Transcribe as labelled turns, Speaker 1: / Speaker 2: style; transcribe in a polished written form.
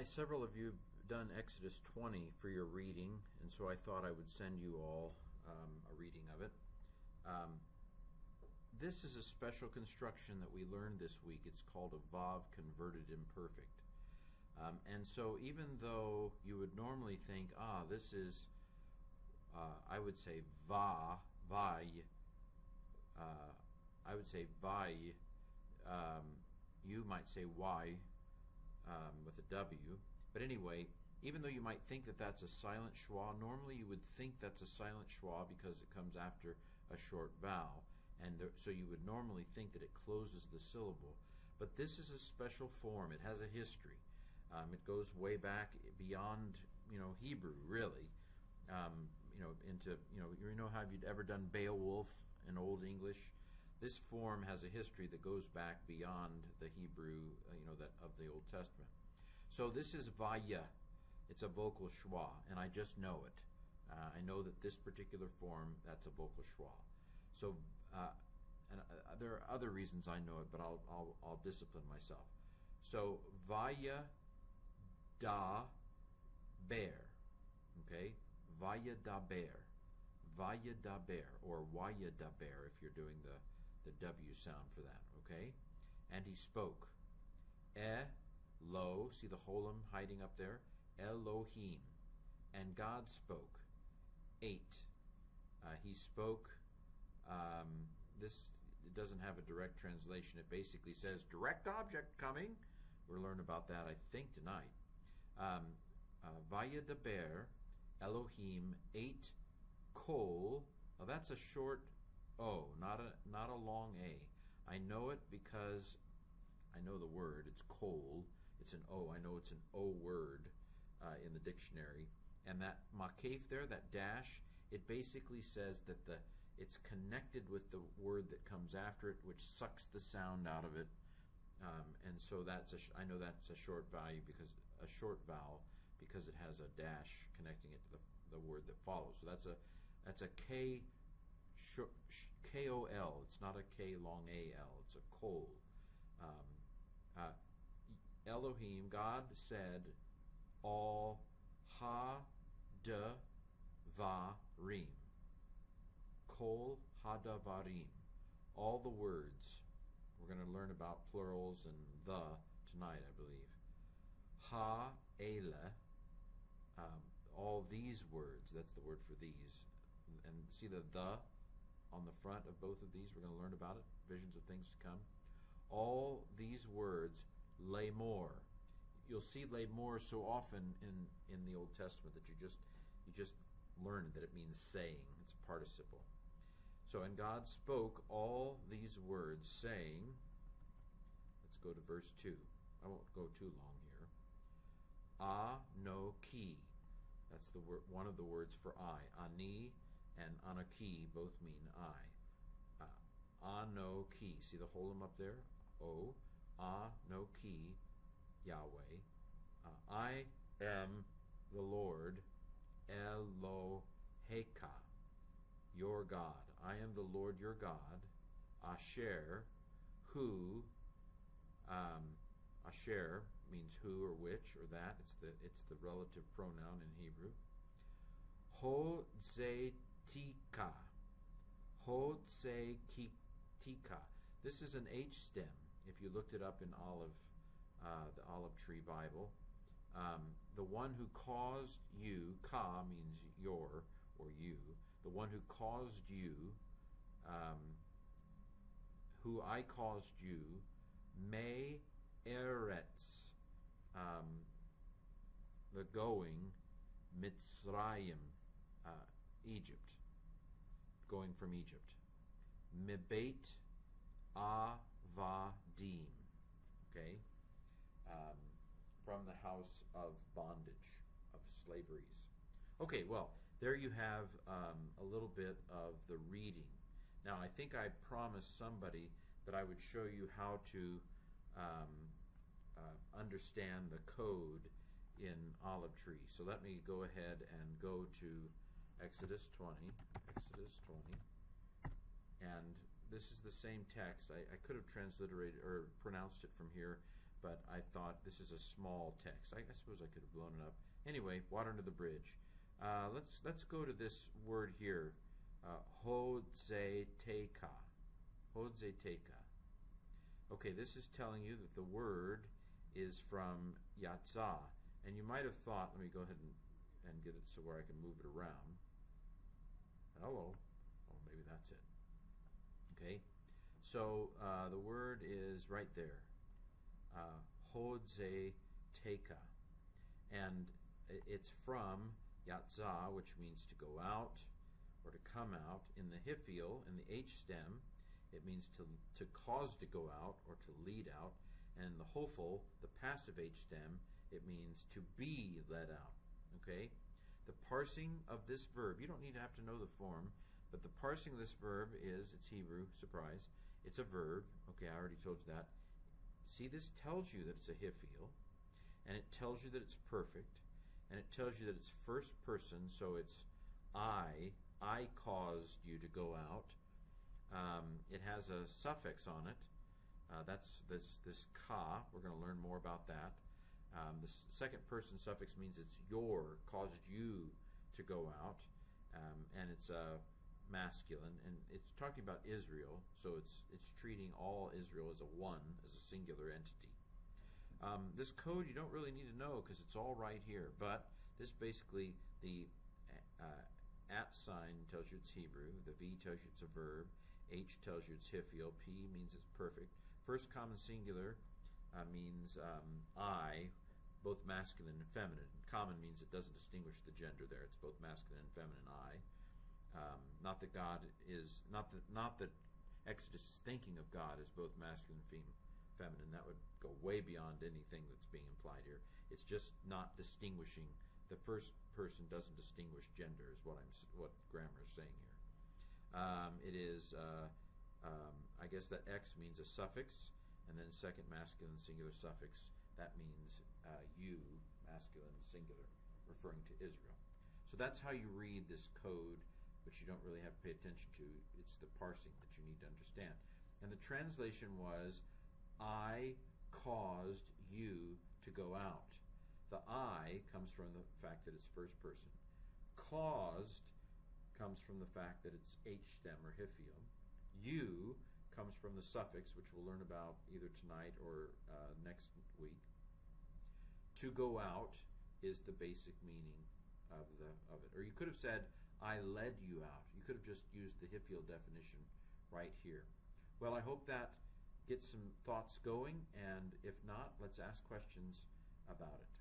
Speaker 1: Hi, several of you have done Exodus 20 for your reading, and so I thought I would send you all a reading of it. This is a special construction that we learned this week. It's called a vav converted imperfect. And so even though you would normally think, this is, I would say vai, I would say vai, you might say y, with a W. But anyway, even though you might think that that's a silent schwa, normally you would think that's a silent schwa because it comes after a short vowel. And so you would normally think that it closes the syllable. But this is a special form. It has a history. It goes way back beyond, Hebrew, really. Into, have you ever done Beowulf in Old English? This form has a history that goes back beyond the Hebrew, that of the Old Testament. So this is vaya. It's a vocal schwa, and I just know it. I know that this particular form, that's a vocal schwa. So, there are other reasons I know it, but I'll discipline myself. So vaya da bear, okay? Vaya da bear, or waya da bear if you're doing the W sound for that, okay? And he spoke. Lo, see the holum hiding up there? Elohim. And God spoke. 8. He spoke. This it doesn't have a direct translation. It basically says direct object coming. We'll learn about that, I think, tonight. Vayedaber Elohim 8 kol. Now that's a short O, not a long A. I know it because I know the word. It's kol. It's an O. I know it's an O word in the dictionary. And that makef there, that dash, it basically says that it's connected with the word that comes after it, which sucks the sound out of it. And so I know that's a short vowel because it has a dash connecting it to the word that follows. So that's a K. K-O-L. It's not a K long A-L. It's a kol. Elohim, God said, all ha-da-va-rim. Kol ha-da-va-rim. All the words. We're going to learn about plurals and the tonight, I believe. Ha-ele. All these words. That's the word for these. And see the on the front of both of these. We're going to learn about it. Visions of things to come. All these words, lemor. You'll see lemor so often in the Old Testament that you just learn that it means saying. It's a participle. So, and God spoke all these words, saying, let's go to verse 2. I won't go too long here. Anoki. That's the word, one of the words for I. Ani and Anaki both mean I. Anoki. See the holum up there? O. Anoki, Yahweh. I am the Lord, Eloheka, your God. I am the Lord your God. Asher, who. Asher means who or which or that. It's the relative pronoun in Hebrew. Hodzetika. Hodzetika. This is an H stem. If you looked it up in the Olive Tree Bible, the one who caused you, ka means your or you, the one who caused you, who I caused you, me eretz, the going, Mitzrayim, Egypt, going from Egypt. Mebeit avadim, okay, from the house of bondage, of slaveries. Okay, well, there you have a little bit of the reading. Now, I think I promised somebody that I would show you how to understand the code in Olive Tree. So let me go ahead and go to Exodus 20. And this is the same text. I could have transliterated or pronounced it from here, but I thought this is a small text. I suppose I could have blown it up. Anyway, water under the bridge. Let's go to this word here, hodzeteka. Hodzeteka. Okay, this is telling you that the word is from Yatzah. And you might have thought, let me go ahead and get it so where I can move it around. Hello. Oh, maybe that's it. Okay. So the word is right there. Hodzeteka. And it's from Yatzah, which means to go out or to come out. In the Hifil, in the H stem, it means to cause to go out or to lead out. And in the Hofel, the passive H stem, it means to be led out. Okay? The parsing of this verb, you don't need to have to know the form, but the parsing of this verb is, it's Hebrew, surprise, it's a verb. Okay, I already told you that. See, this tells you that it's a Hifil, and it tells you that it's perfect, and it tells you that it's first person, so it's I caused you to go out. It has a suffix on it. That's this ka. We're going to learn more about that. The second person suffix means it's your, caused you to go out, and it's masculine, and it's talking about Israel, so it's treating all Israel as a one, as a singular entity. This code you don't really need to know because it's all right here, but this basically, the at sign tells you it's Hebrew, the V tells you it's a verb, H tells you it's Hifil, P means it's perfect. First common singular means I, both masculine and feminine. Common means it doesn't distinguish the gender there. It's both masculine and feminine I. Not that God is, not that Exodus is thinking of God as both masculine and feminine. That would go way beyond anything that's being implied here. It's just not distinguishing. The first person doesn't distinguish gender, is what grammar is saying here. It is, I guess that X means a suffix, and then second masculine singular suffix, that means you, masculine singular, referring to Israel. So that's how you read this code, which you don't really have to pay attention to. It's the parsing that you need to understand. And the translation was, I caused you to go out. The I comes from the fact that it's first person. Caused comes from the fact that it's H stem or Hifil. You comes from the suffix, which we'll learn about either tonight or next week. To go out is the basic meaning of it. Or you could have said, I led you out. You could have just used the Hifil definition right here. Well, I hope that gets some thoughts going, and if not, let's ask questions about it.